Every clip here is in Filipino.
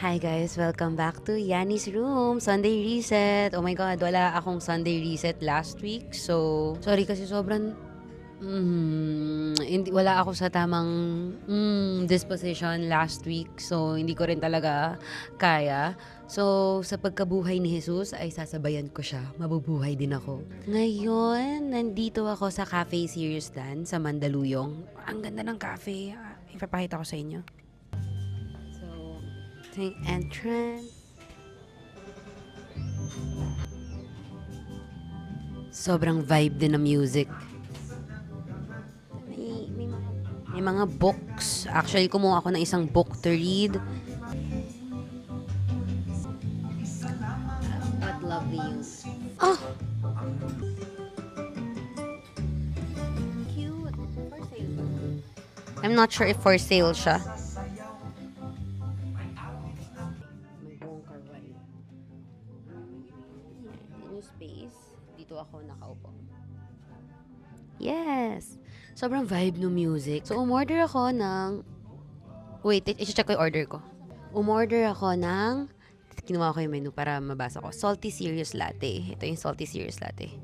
Hi guys, welcome back to Yanni's Room, Sunday Reset. Oh my God, wala akong Sunday Reset last week. So, sorry kasi sobrang hindi, wala ako sa tamang disposition last week. So, hindi ko rin talaga kaya. So, sa pagkabuhay ni Jesus ay sasabayan ko siya. Mabubuhay din ako. Ngayon, nandito ako sa Cafe Serious Dan sa Mandaluyong. Ang ganda ng cafe. Ipapakita ko sa inyo. So, ito yung entrance. Sobrang vibe din ng music. May mga books. Actually, kumuha ako ng isang book to read. What lovely you. Oh! Cute. For sale ba? I'm not sure if for sale siya. May buong karwal. New space. Dito ako nakaupo. Yes! Sobrang vibe no music. So, umorder ako ng... Wait, i-check ko yung order ko. Umorder ako ng... Kinuha ko yung menu para mabasa ko. Salty Serious Latte. Ito yung Salty Serious Latte.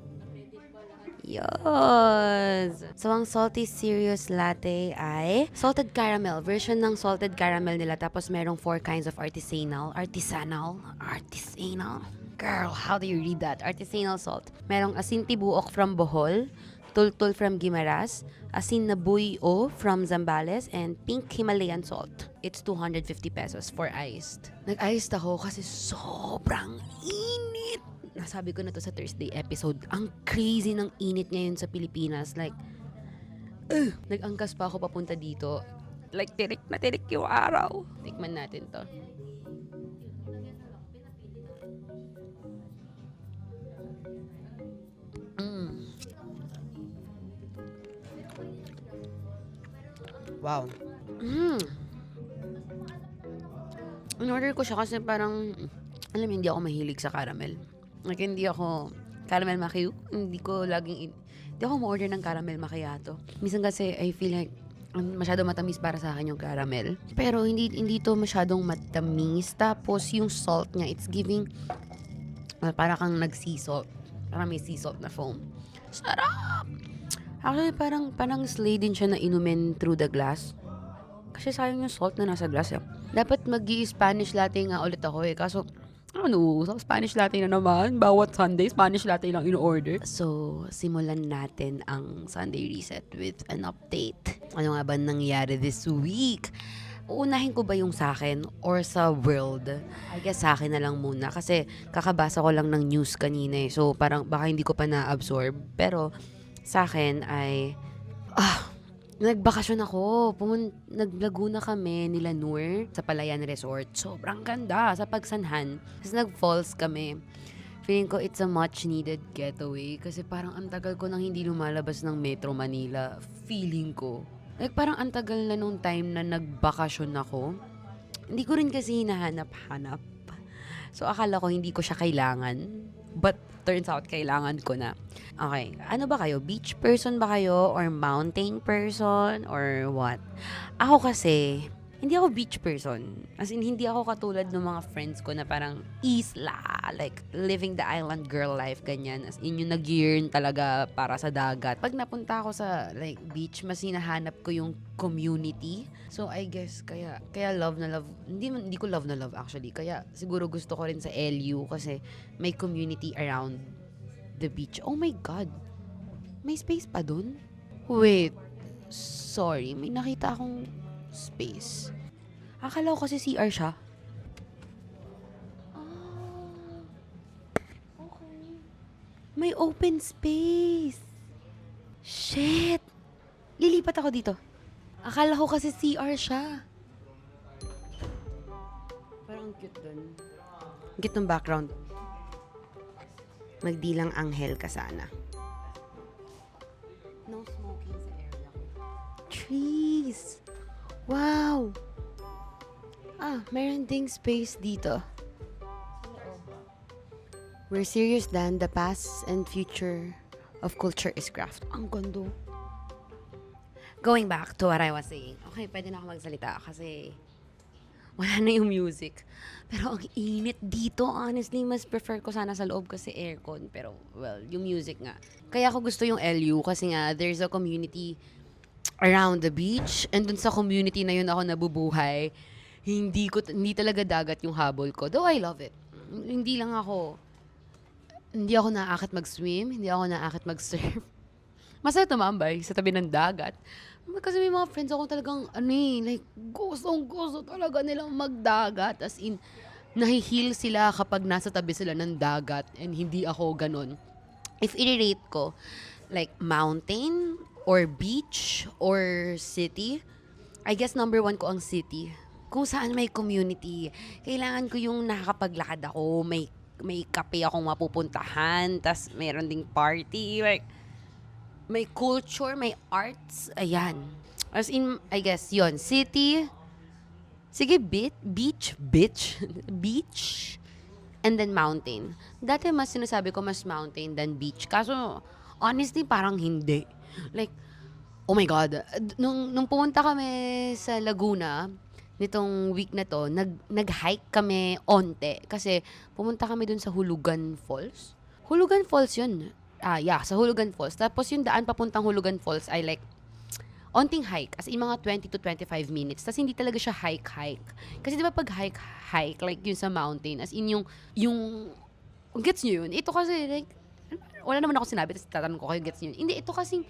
Yes! So, ang Salty Serious Latte ay salted caramel. Version ng salted caramel nila. Tapos, merong 4 kinds of artisanal. Girl, how do you read that? Artisanal salt. Merong asin tibuok from Bohol. Tultul from Guimaras, asin na buyo from Zambales, and pink Himalayan salt. It's 250 pesos for iced. Nag-iced ako kasi sobrang init. Nasabi ko na to sa Thursday episode. Ang crazy ng init ngayon sa Pilipinas. Like, nag-angkas pa ako papunta dito. Like, tirik na tirik yung araw. Tikman natin to. Wow. In-order ko siya kasi parang, alam mo, hindi ako mahilig sa caramel. Like, hindi ako, caramel macchiato, hindi ako ma-order ng caramel macchiato. Minsan kasi, I feel like, masyado matamis para sa akin yung caramel. Pero, hindi to masyadong matamis. Tapos, yung salt niya, it's giving, para kang nag-sea salt. Parang may sea salt na foam. Sarap! Actually, parang slay din siya na inumin through the glass. Kasi sayang yung salt na nasa glass eh. Dapat mag-i-Spanish latte nga ulit ako eh. Kaso, ano, sa Spanish latte na naman. Bawat Sunday, Spanish latte lang in-order. So, simulan natin ang Sunday Reset with an update. Ano nga ba nangyari this week? Uunahin ko ba yung sa akin or sa world? I guess sa akin na lang muna. Kasi kakabasa ko lang ng news kanina eh. So, parang baka hindi ko pa na-absorb. Pero, sa akin ay... Nagbakasyon ako. Naglaguna kami nila Noor sa Palayan Resort. Sobrang ganda sa Pagsanhan. Tapos nag-falls kami. Feeling ko it's a much needed getaway kasi parang ang tagal ko nang hindi lumalabas ng Metro Manila. Feeling ko. Like parang ang tagal na nung time na nagbakasyon ako. Hindi ko rin kasi hinahanap-hanap. So akala ko hindi ko siya kailangan. But turns out kailangan ko na. Okay, ano ba kayo? Beach person ba kayo? Or mountain person? Or what? Ako kasi, hindi ako beach person. As in, hindi ako katulad ng mga friends ko na parang isla. Like, living the island girl life, ganyan. As in, yung nag-yearn talaga para sa dagat. Pag napunta ako sa, like, beach, mas hinahanap ko yung community. So, I guess, kaya love na love. Hindi ko love na love, actually. Kaya, siguro gusto ko rin sa LU kasi may community around the beach. Oh my God! May space pa dun? Wait. Sorry, may nakita akong space. Akala ko kasi CR siya. Ah, okay. May open space. Shit! Lilipat ako dito. Akala ko kasi CR siya. Parang cute dun. Cute ng background. Magdilang anghel ka sana. No smoking sa area ko. Trees! Wow! Meron ding space dito. We're serious Dan, the past and future of culture is craft. Ang gando. Going back to what I was saying. Okay, pwede na ako magsalita kasi wala na yung music. Pero ang init dito, honestly, mas prefer ko sana sa loob kasi aircon. Pero, well, yung music nga. Kaya ako gusto yung LU kasi nga, there's a community around the beach. And dun sa community na yun ako nabubuhay, hindi talaga dagat yung habol ko. Though I love it. Hindi ako naaakit mag-swim, hindi ako naaakit mag-surf. Masaya tumambay sa tabi ng dagat. Kasi may mga friends ako talagang, like, gustong-gusto talaga nilang magdagat. As in, nahi-heal sila kapag nasa tabi sila ng dagat. And hindi ako ganun. If i-rate ko, like, mountain, or beach, or city, I guess number 1 ko ang city. Kung saan may community. Kailangan ko yung nakakapaglakad ako, may kape akong mapupuntahan, tas meron ding party, like, may culture, may arts, ayan. As in, I guess, yon city, sige, beach, beach, and then mountain. Dati mas sinasabi ko mas mountain than beach. Kaso, honestly, parang hindi. Like, oh my God, nung pumunta kami sa Laguna, nitong week na to, nag-hike kami onte. Kasi pumunta kami dun sa Hulugan Falls. Hulugan Falls yun. Yeah, sa Hulugan Falls. Tapos yung daan papuntang Hulugan Falls ay like, onting hike. As in mga 20 to 25 minutes. Tapos hindi talaga siya hike. Kasi di ba pag hike, like yun sa mountain, as in yung gets nyo yun? Ito kasi like, wala naman ako sinabi, tapos tatanong ko kayo, gets nyo yun? Hindi, ito kasing,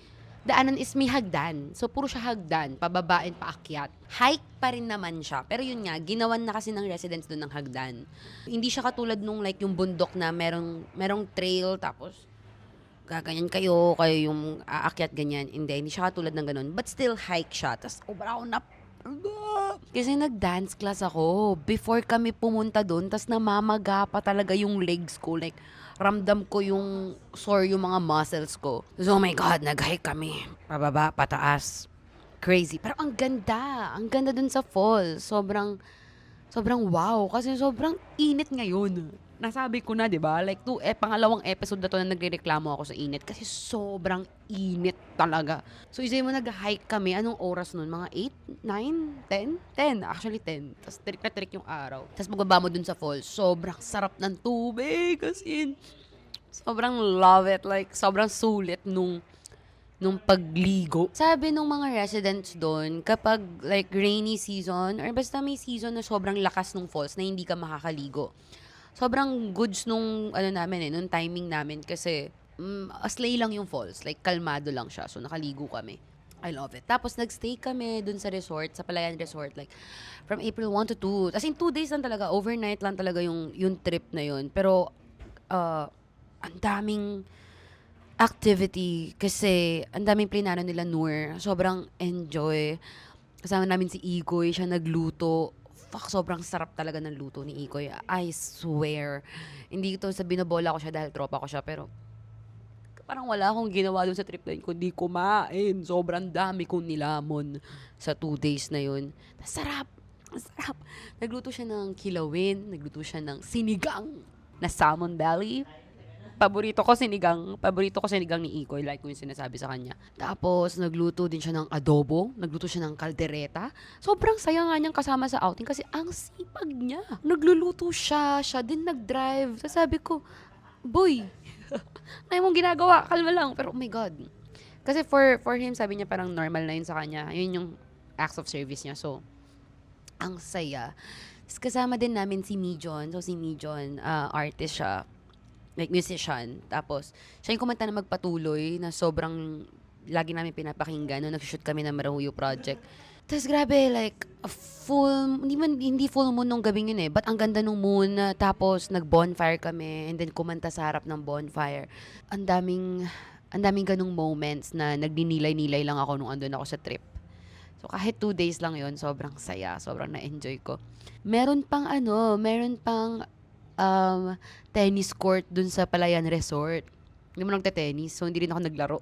daanan is may hagdan. So, puro siya hagdan, pababa and paakyat. Hike pa rin naman siya. Pero yun nga, ginawan na kasi ng residents doon ng hagdan. Hindi siya katulad nung like yung bundok na merong trail, tapos gaganyan kayo yung aakyat ganyan. Hindi siya katulad ng ganun. But still, hike siya. Tapos, ako na, kasi nag-dance class ako before kami pumunta doon. Tapos namamaga pa talaga yung legs ko. Like, ramdam ko yung sore yung mga muscles ko. So, oh my God, nag-hike kami. Pababa, pataas. Crazy. Pero ang ganda. Ang ganda dun sa fall. Sobrang wow. Kasi sobrang init ngayon. Nasabi ko na, di ba? Like, pangalawang episode na to na nagrereklamo ako sa init. Kasi sobrang init talaga. So, isay mo nag-hike kami. Anong oras nun? Mga 8, 9, 10? 10. Actually, 10. Tapos, trick na trick yung araw. Tapos, magbaba mo dun sa falls. Sobrang sarap ng tubig. Kasi, sobrang love it. Like, sobrang sulit nung pagligo. Sabi nung mga residents doon, kapag like rainy season, or basta may season na sobrang lakas nung falls na hindi ka makakaligo, sobrang goods nung nung timing namin kasi aslay lang yung falls, like kalmado lang siya. So nakaligo kami. I love it. Tapos nagstay kami dun sa resort, sa Palayan Resort, like from April 1 to 2. As in 2 days lang talaga, overnight lang talaga yung trip na yun. Pero ang daming activity kasi ang daming plinano nila Noor. Sobrang enjoy. Kasama namin si Ikoy, siya nagluto. Fuck, sobrang sarap talaga ng luto ni Ikoy. I swear. Hindi ito sa binobola ko siya dahil tropa ko siya, pero parang wala akong ginawa doon sa trip na yun kundi kumain. Sobrang dami kong nilamon sa 2 days na yun. Sarap. Ang sarap. Nagluto siya ng kilawin, nagluto siya ng sinigang na salmon belly. Paborito ko sinigang ni Ikoy, like ko yung sinasabi sa kanya. Tapos, nagluto din siya ng adobo, nagluto siya ng kaldereta. Sobrang saya nga niyang kasama sa outing kasi ang sipag niya. Nagluluto siya din nag-drive. Sabi ko, boy, ay mong ginagawa, kalma lang. Pero oh my God. Kasi for him, sabi niya parang normal na yun sa kanya. Yun yung acts of service niya. So, ang saya. Kasama din namin si Mijon. So, si Mijon, artist siya. Like musician. Tapos, siya yung kumanta na magpatuloy na sobrang lagi namin pinapakinggan nung nag-shoot kami ng Marahuyo Project. Tapos grabe, like, hindi full moon nung gabing yun eh. But ang ganda nung moon. Tapos, nag-bonfire kami. And then, kumanta sa harap ng bonfire. Ang daming ganung moments na nagdinilay-nilay lang ako nung andun ako sa trip. So, kahit 2 days lang yon sobrang saya. Sobrang na-enjoy ko. Meron pang tennis court dun sa Palayan Resort. Hindi mo nagte-tennis, so hindi rin ako naglaro.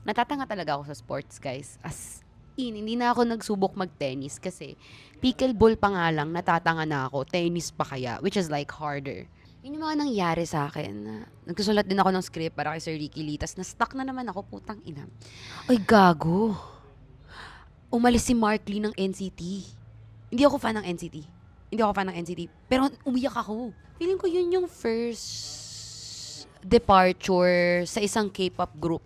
Natatanga talaga ako sa sports, guys. As in, hindi na ako nagsubok mag-tennis kasi pickleball pa nga lang, natatanga na ako. Tennis pa kaya, which is like harder. Yun yung mga nangyari sa akin. Nagsusulat din ako ng script para kay Sir Ricky Lee, tas na-stuck na naman ako, putang ina. Ay, gago. Umalis si Mark Lee ng NCT. Hindi ako fan ng NCT. Hindi ako fan ng NCT. Pero umiyak ako. Feeling ko yun yung first departure sa isang K-pop group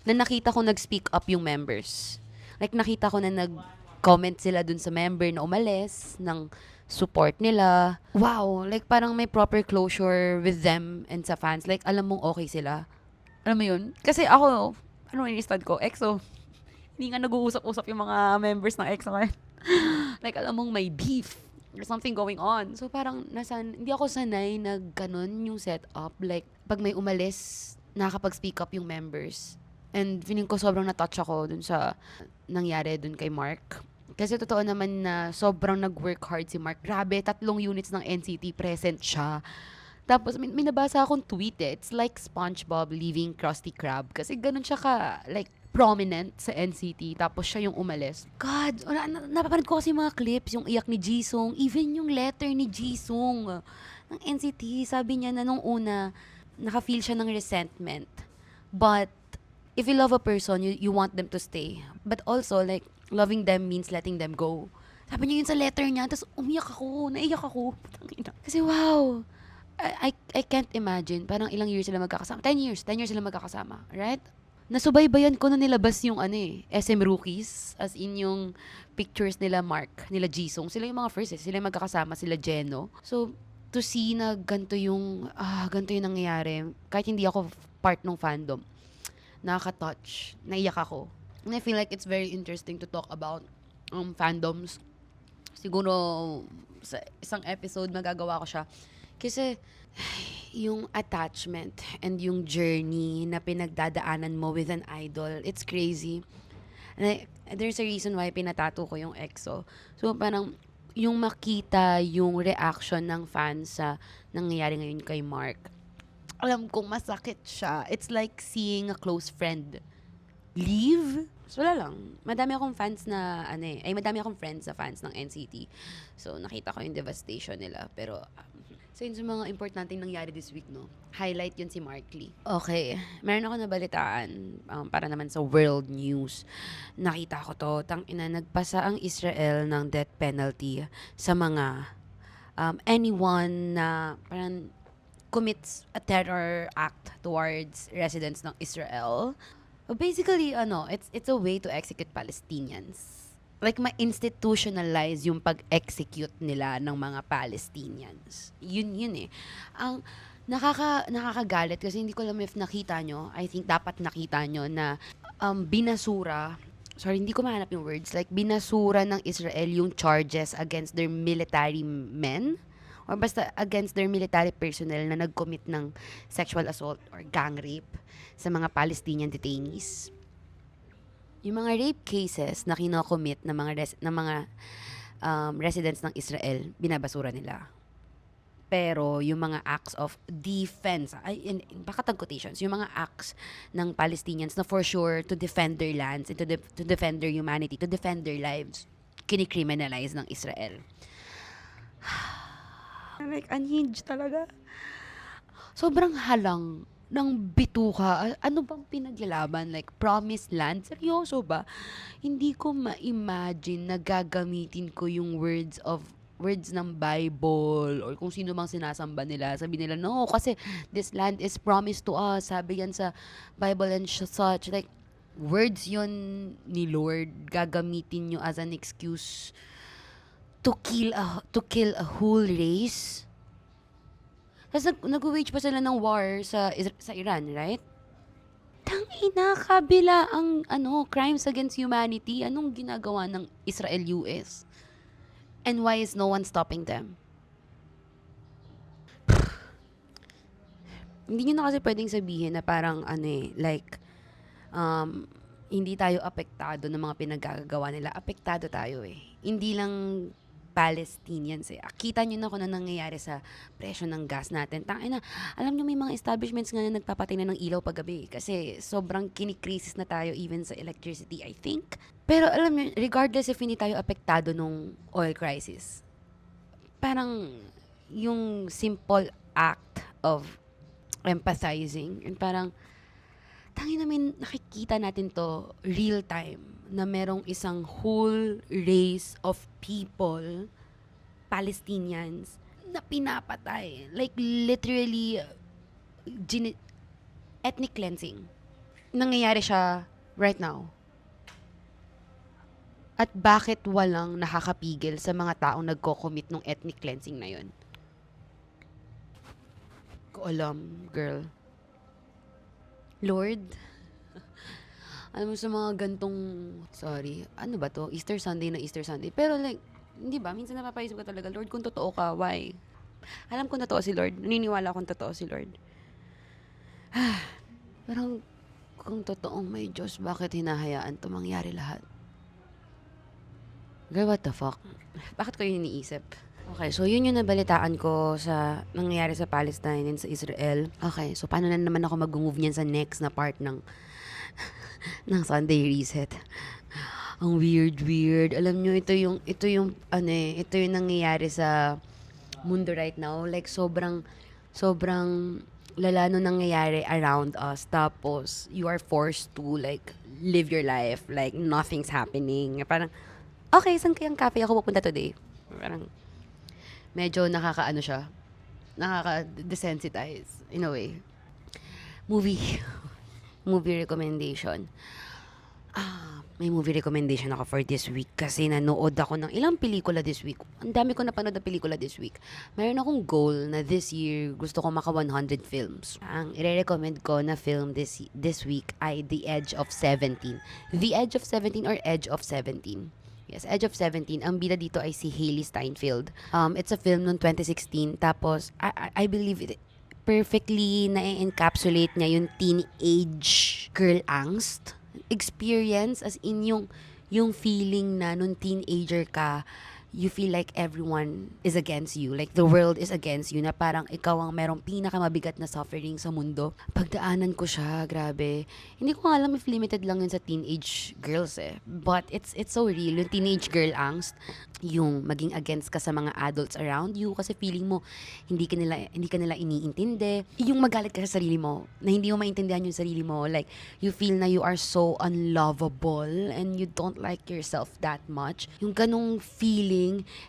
na nakita ko nag-speak up yung members. Like, nakita ko na nag-comment sila dun sa member na umalis ng support nila. Wow, like parang may proper closure with them and sa fans. Like, alam mong okay sila. Alam mo yun? Kasi ako, ano in-stand ko? EXO. Hindi nga nag-uusap-usap yung mga members ng EXO ngayon. Like, alam mong may beef. There's something going on. So, parang hindi ako sanay na ganun yung setup. Like, pag may umalis, nakakapag-speak up yung members. And feeling ko sobrang na-touch ako dun sa nangyari dun kay Mark. Kasi totoo naman na sobrang nag-work hard si Mark. Grabe, 3 units ng NCT present siya. Tapos, may nabasa akong tweet eh. It's like SpongeBob leaving Krusty Krab. Kasi ganun siya like, prominent sa NCT. Tapos siya yung umalis. God, napapanood ko kasi mga clips, yung iyak ni Jisung. Even yung letter ni Jisung ng NCT. Sabi niya na nung una, naka-feel siya ng resentment. But, if you love a person, you want them to stay. But also, like, loving them means letting them go. Sabi niya yun sa letter niya. Tapos umiyak ako. Naiyak ako. Kasi wow. I can't imagine. Parang ilang years sila magkakasama. 10 years. 10 years sila magkakasama. Right? Nasubaybayan ko na nilabas yung SM Rookies. As in yung pictures nila Mark, nila Jisung. Sila yung mga first Sila yung magkakasama. Sila Jeno. So, to see na ganito yung nangyayari. Kahit hindi ako part ng fandom. Nakaka-touch. Naiyak ako. And I feel like it's very interesting to talk about fandoms. Siguro sa isang episode magagawa ko siya. Kasi yung attachment and yung journey na pinagdadaanan mo with an idol, it's crazy. And there's a reason why pinatato ko yung EXO. So parang yung makita yung reaction ng fans sa nangyayari ngayon kay Mark. Alam kong masakit siya. It's like seeing a close friend leave. So, wala lang. Madami akong fans na, madami akong friends sa fans ng NCT. So, nakita ko yung devastation nila. Pero, so yun sa mga importanteng nangyari this week, no? Highlight yun si Mark Lee. Okay. Meron ako nabalitaan para naman sa world news. Nakita ko to. Nagpasa ang Israel ng death penalty sa mga anyone na parang commits a terror act towards residents ng Israel. Basically, it's a way to execute Palestinians. Like, ma-institutionalize yung pag-execute nila ng mga Palestinians. Yun eh. Ang nakakagalit kasi hindi ko alam if nakita nyo, I think dapat nakita nyo na binasura, sorry, hindi ko mahanap yung words, like, binasura ng Israel yung charges against their military men or basta against their military personnel na nag-commit ng sexual assault or gang rape sa mga Palestinian detainees. Yung mga rape cases na kinocommit ng mga residents ng Israel, binabasura nila. Pero yung mga acts of defense, in pakatag quotations, yung mga acts ng Palestinians na for sure to defend their lands and to defend their humanity, to defend their lives, kinicriminalize ng Israel. Like, unhinged talaga. Sobrang halang ng bituka. Ano bang pinaglalaban? Like, promised land? Seryoso ba? Hindi ko ma-imagine na gagamitin ko yung words ng Bible or kung sino mang sinasamba nila. Sabi nila, no, kasi this land is promised to us. Sabi yan sa Bible and such. Like, words yon ni Lord. Gagamitin nyo as an excuse to kill a whole race. Tapos nag-wage pa sila ng war sa Iran, right? Tangina, kabila ang crimes against humanity. Anong ginagawa ng Israel-US? And why is no one stopping them? Hindi nyo na kasi pwedeng sabihin na parang hindi tayo apektado ng mga pinagagawa nila. Apektado tayo eh. Hindi lang Palestinians eh. Kita nyo na kung ano nangyayari sa presyo ng gas natin. Tangina, alam nyo may mga establishments nga na nagpapatay na ng ilaw paggabi kasi sobrang kinikrisis na tayo even sa electricity, I think. Pero alam nyo, regardless if hindi tayo apektado nung oil crisis, parang yung simple act of empathizing and parang tangina namin nakikita natin to real time na merong isang whole race of people Palestinians na pinapatay. Like, literally, ethnic cleansing. Nangyayari siya right now. At bakit walang nakakapigil sa mga taong nagko-commit ng ethnic cleansing na yun? Ko alam, girl. Lord, alam mo sa mga gantong, sorry, ano ba to? Easter Sunday na Easter Sunday. Pero like, hindi ba? Minsan napapaisip ka talaga, Lord, kung totoo ka, why? Alam ko totoo si Lord. Naniniwala akong totoo si Lord. Parang, kung totoong may Diyos, bakit hinahayaan to mangyari lahat? Girl, what the fuck? Bakit ko yun iniisip? Okay, so yun yung nabalitaan ko sa nangyayari sa Palestine and sa Israel. Okay, so paano na naman ako mag-move niyan sa next na part ng ng Sunday Reset? Ang weird. Alam nyo, ito yung nangyayari sa mundo right now. Like, sobrang lala nung nangyayari around us. Tapos, you are forced to, like, live your life. Like, nothing's happening. Parang, okay, saan kayang cafe ako pupunta today? Parang, medyo nakaka-ano siya. Nakaka-desensitize, in a way. Movie recommendation. May movie recommendation ako for this week kasi nanood ako ng ilang pelikula this week. Ang dami ko napanood na pelikula this week. Mayroon akong goal na this year gusto ko maka 100 films. Ang i-recommend ko na film this week ay The Edge of 17. The Edge of 17 or Edge of 17. Yes, Edge of 17. Ang bida dito ay si Hailee Steinfeld. It's a film noong 2016. Tapos, I believe it perfectly na-encapsulate niya yung teenage girl angst experience, as in yung feeling na nung teenager ka, you feel like everyone is against you. Like, the world is against you. Na parang ikaw ang merong pinakamabigat na suffering sa mundo. Pagdaanan ko siya, grabe. Hindi ko alam if limited lang yun sa teenage girls eh. But it's so real. Yung teenage girl angst, yung maging against ka sa mga adults around you kasi feeling mo hindi ka nila iniintindi. Yung magalit ka sa sarili mo, na hindi mo maintindihan yung sarili mo. Like, you feel na you are so unlovable and you don't like yourself that much. Yung ganong feeling.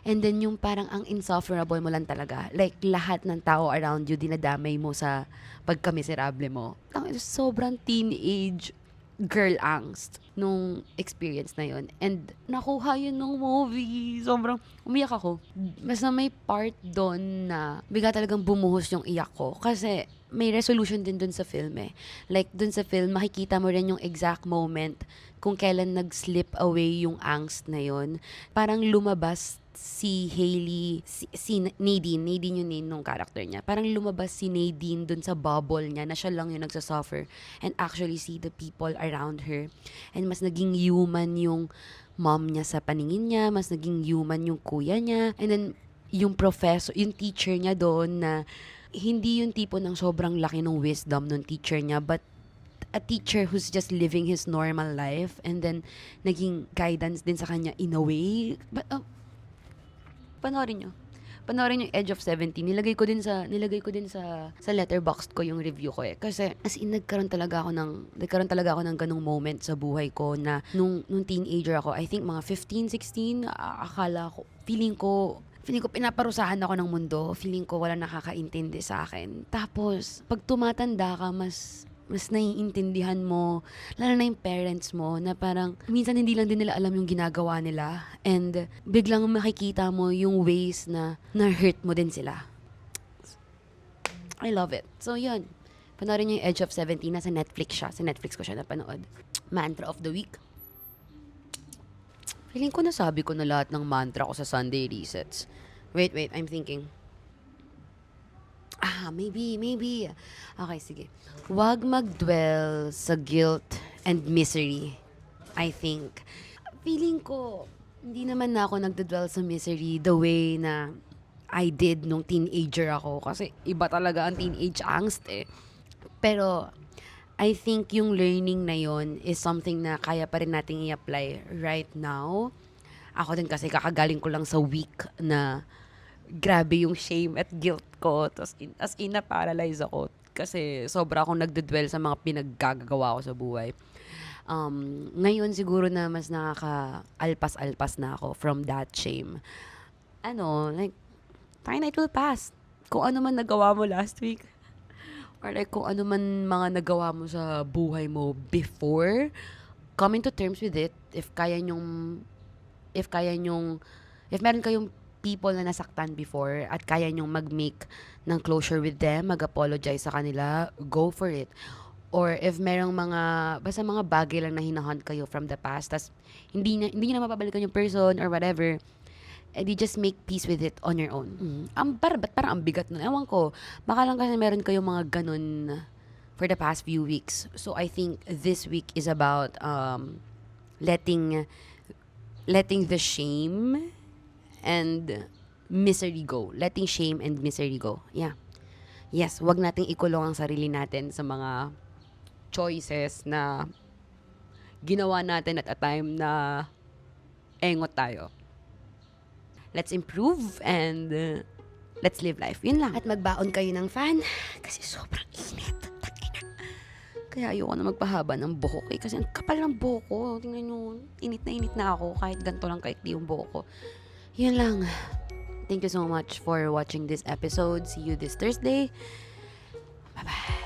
And then yung parang ang insufferable mo lang talaga. Like, lahat ng tao around you dinadamay mo sa pagkamiserable mo. Sobrang teenage girl angst nung experience na yun. And nakuha yun nung movie. Sobrang umiyak ako. Basta may part doon na bigla talagang bumuhos yung iyak ko. Kasi may resolution din dun sa film eh. Like, dun sa film, makikita mo rin yung exact moment kung kailan nag-slip away yung angst na yun. Parang lumabas si Hailee, si Nadine yung name nung character niya. Parang lumabas si Nadine dun sa bubble niya na siya lang yung nagsasuffer and actually see the people around her. And mas naging human yung mom niya sa paningin niya, mas naging human yung kuya niya. And then, yung professor, yung teacher niya doon na hindi yung tipo ng sobrang laki ng wisdom ng teacher niya, but a teacher who's just living his normal life and then naging guidance din sa kanya in a way. But, panoorin yung Edge of 17. Nilagay ko din sa letterboxd ko yung review ko eh. Kasi as in nagkaroon talaga ako ng ganung moment sa buhay ko na nung teenager ako, I think mga 15, 16, akala ko, feeling ko pinaparusahan ako ng mundo. Feeling ko wala nakakaintindi sa akin. Tapos, pag tumatanda ka, mas naiintindihan mo, lalo na yung parents mo, na parang minsan hindi lang din nila alam yung ginagawa nila. And biglang makikita mo yung ways na na-hurt mo din sila. I love it. So, yun. Panoorin niyo yung Edge of 17. Nasa Netflix siya. Sa Netflix ko siya napanood. Mantra of the Week. Feeling ko nasabi ko na lahat ng mantra ko sa Sunday Resets. Wait, I'm thinking. Maybe. Okay, sige. Huwag mag-dwell sa guilt and misery. I think. Feeling ko, hindi naman na ako nagdadwell sa misery the way na I did nung teenager ako. Kasi iba talaga ang teenage angst eh. Pero, I think yung learning na yon is something na kaya pa rin nating i-apply right now. Ako din kasi kakagaling ko lang sa week na grabe yung shame at guilt ko. As in na-paralyze ako. Kasi sobra akong nagdedwell sa mga pinaggagawa ko sa buhay. Ngayon siguro na mas nakaka-alpas-alpas na ako from that shame. like, fine, it will pass. Kung ano man nagawa mo last week, or like kung ano man mga nagawa mo sa buhay mo before, coming to terms with it. If meron kayong people na nasaktan before at kaya nyong mag-make ng closure with them, mag-apologize sa kanila, go for it. Or if merong basta mga bagay lang na hinahunt kayo from the past, tas hindi na mapabalikan yung person or whatever, edi just make peace with it on your own. Ba't parang ang bigat nun? Ewan ko. Baka lang kasi meron kayong mga ganun for the past few weeks. So I think this week is about letting the shame and misery go. Letting shame and misery go. Yeah. Yes, wag nating ikulong ang sarili natin sa mga choices na ginawa natin at a time na engot tayo. Let's improve and let's live life. Yun lang. At magbaon kayo ng fan kasi sobrang init. Takina. Kaya ayoko na magpahaba ng buhok kasi ang kapal ng buhok ko. Tingnan nyo, init na ako kahit ganito lang kaikli yung buhok ko. Yun lang. Thank you so much for watching this episode. See you this Thursday. Bye-bye.